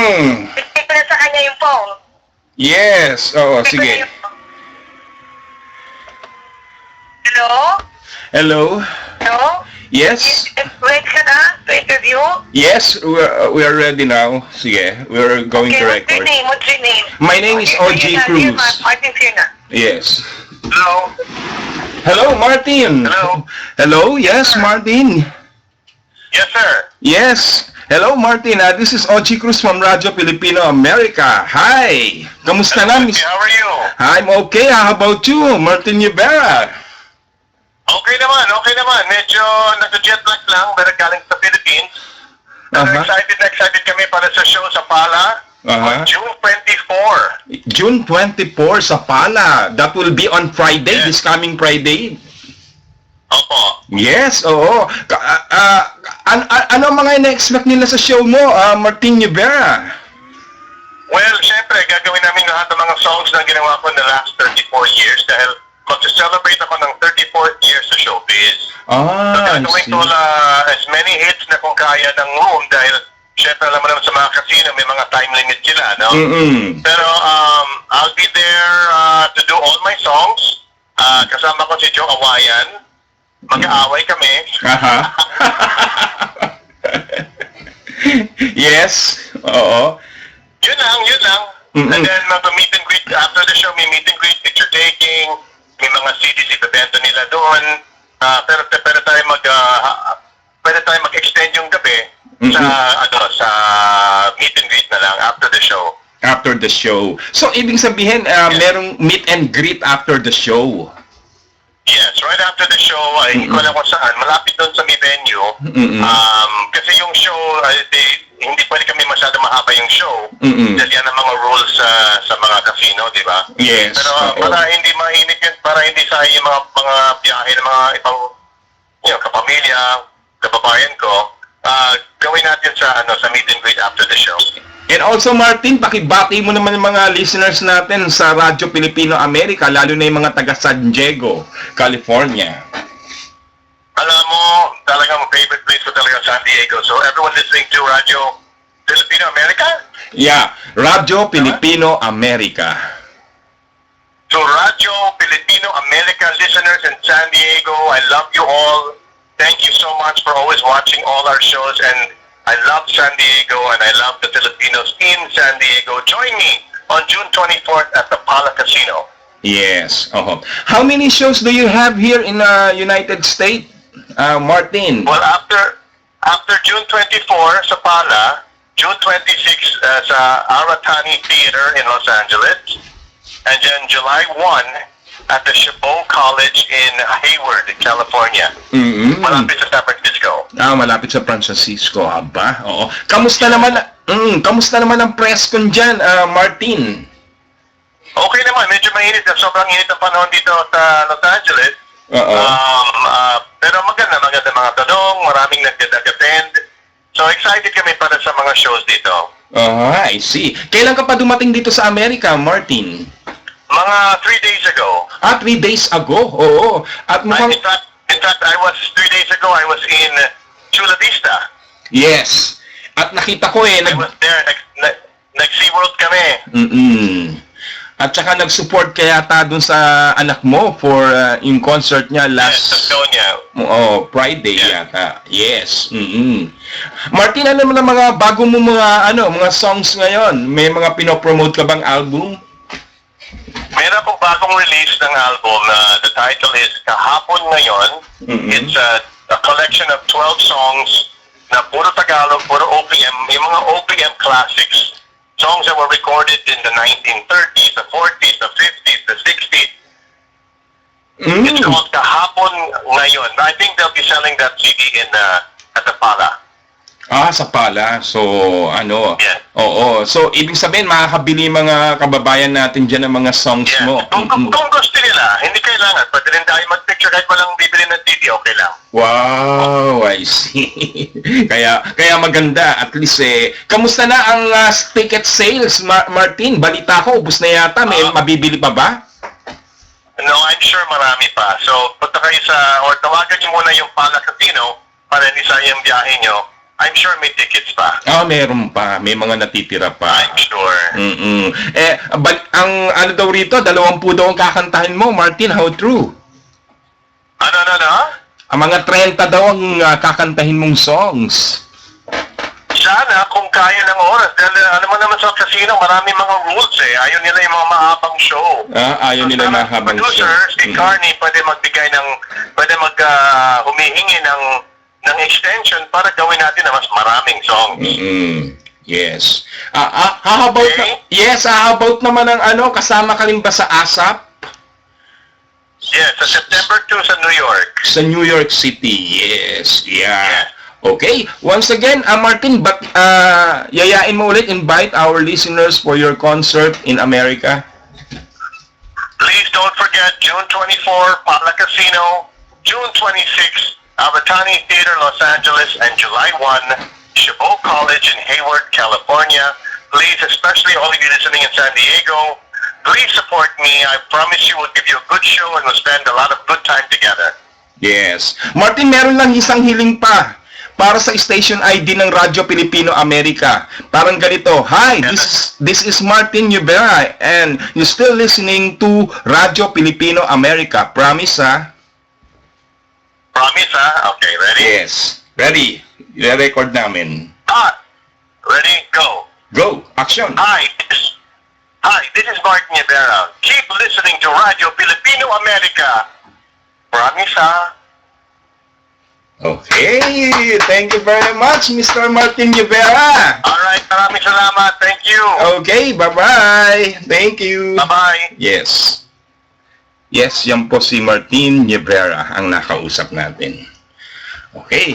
Bigay ko na sa kanya yung phone. Yes. Oo, Bigay ko na sige. yung- Hello? Hello? Hello? Yes? Wait ka na to interview? Yes, we are ready now. Sige, we're going Okay, to what's your record. name? What's your name? My name is OG Cruz. Martin Fierna. Yes. Hello? Hello, Martin. Hello? Hello, yes, Martin. Yes, sir. Yes. Hello, Martin. This is OG Cruz from Radyo Pilipino America. Hi. Kamusta na, Miss? How are you? I'm okay. How about you, Martin Rivera? Okay naman. Medyo nag-jet lag lang, pero galing sa Philippines. Pero excited kami para sa show sa Pala on June 24. June 24 sa Pala. That will be on Friday, Yes. this coming Friday. Opo. Yes, oo. Ano ang mga ina-expect nila sa show mo, Martin Rivera? Well, syempre, gagawin namin lahat ng mga songs na ginawa ko in the last 34 years dahil mag-celebrate ako ng 34th year sa showbiz. So, I gagawin see. ko as many hits na kung kaya ng room dahil syempre alam mo naman sa mga casino may mga time limit sila, no? Pero I'll be there to do all my songs. Kasama ko si Joe Awayan. Mag-aaway kami. Yes, oo. Yun lang. And then mag-meet and greet after the show, may meet and greet, picture taking, may mga CDs ibebenta nila doon. Pero pwede tayo mag-extend yung gabi sa meet and greet na lang after the show. After the show. So, ibig sabihin, merong meet and greet after the show. Yes, right after the show, hindi ko alam kung saan, malapit doon sa may venue. Kasi yung show, hindi pwede kami masyado mahaba yung show. Dahil yan ang mga rules sa mga casino, di ba? Yes. Pero para hindi mainit yun, para hindi sayang yung mga biyahe ng mga ibang kapamilya, kababayan ko, gawin natin sa meet and greet after the show. And also, Martin, pakibati mo naman yung mga listeners natin sa Radyo Pilipino America, lalo na yung mga taga San Diego, California. Alam mo, talagang favorite place ko talaga San Diego. So everyone listening to Radyo Filipino America? Yeah, Radyo Pilipino America. To Radyo Filipino America listeners in San Diego, I love you all. Thank you so much for always watching all our shows, and I love San Diego and I love the Filipinos in San Diego. Join me on June 24th at the Pala Casino. Yes. How many shows do you have here in the United States, Martin? Well, after June 24 sa Pala, June 26 sa Aratani Theater in Los Angeles, and then July 1 at the Chabot College in Hayward, California. Malapit sa San Francisco. Malapit sa Francisco, haba. Oo. Kamusta naman ang press con dyan, Martin? Okay naman, medyo mainit. Sobrang init ang panahon dito sa Los Angeles. Pero maganda mga tanong, maraming nag-attend. So excited kami para sa mga shows dito. I see. Kailan ka pa dumating dito sa Amerika, Martin? Mga 3 days ago. 3 days ago? Oo. At mukhang... In fact, 3 days ago, I was in Chula Vista. Yes. At nakita ko I was there, nag-SeaWorld kami. At saka nag-support ka yata dun sa anak mo for yung concert niya last... Friday yata. Yes. Martin, ano naman ang mga bago mo mga songs ngayon? May mga pinopromote ka bang album? Meron akong bagong release ng album na the title is Kahapon Ngayon. It's a collection of 12 songs na puro Tagalog, puro OPM, yung mga OPM classics. Songs that were recorded in the 1930s, the 40s, the 50s, the 60s. It's called Kahapon Ngayon. I think they'll be selling that CD at the Pala. Sa Pala. So, Yeah. Oo. So, ibig sabihin, makakabili mga kababayan natin dyan ng mga songs mo. Kung gusto nila, hindi kailangan. Pwede rin tayo mag-picture kahit walang bibili ng CD, okay lang. Wow, I see. kaya maganda. At least, kamusta na ang ticket sales, Martin? Balita ko, ubus na yata. May mabibili pa ba? No, I'm sure marami pa. So, punta kayo or tawagan niyo muna yung Pala Casino para hindi sayang biyahe nyo. I'm sure may tickets pa. Meron pa. May mga natitira pa. I'm sure. Ang ano daw rito, 20 daw ang kakantahin mo, Martin. How true? Ano? Ang mga 30 daw ang kakantahin mong songs. Sana kung kaya ng oras. Dahil alam mo naman sa casino, marami mga rules eh. Ayaw nila yung mga mahabang show. Ayaw nila sana mahabang show. producer, si Carney, pwede humihingi ng extension para gawin natin na mas maraming songs. Yes. How about how about naman ang kasama ka rin ba sa ASAP? Yes, sa September 2 sa New York. Sa New York City, yes. Yeah. Okay, once again, Martin, yayain mo ulit, invite our listeners for your concert in America. Please don't forget, June 24, Pala Casino, June 26, Abertani Theater, Los Angeles, and July 1, Chabot College in Hayward, California. Please, especially all of you listening in San Diego, please support me. I promise you we'll give you a good show and we'll spend a lot of good time together. Yes. Martin, meron lang isang hiling pa para sa station ID ng Radyo Pilipino Amerika. Parang ganito, Hi, this is Martin Rivera and you're still listening to Radyo Pilipino Amerika. Promise, ha? Promise, ha? Okay, ready? Yes. Ready. I-record namin. Ready? Go. Go. Action. Hi, this is Martin Rivera. Keep listening to Radio Filipino America. Promise, ha? Okay. Thank you very much, Mr. Martin Rivera. Alright, maraming salamat. Thank you. Okay, bye-bye. Thank you. Bye-bye. Yes. Yes, yan po si Martin Rivera ang nakausap natin. Okay.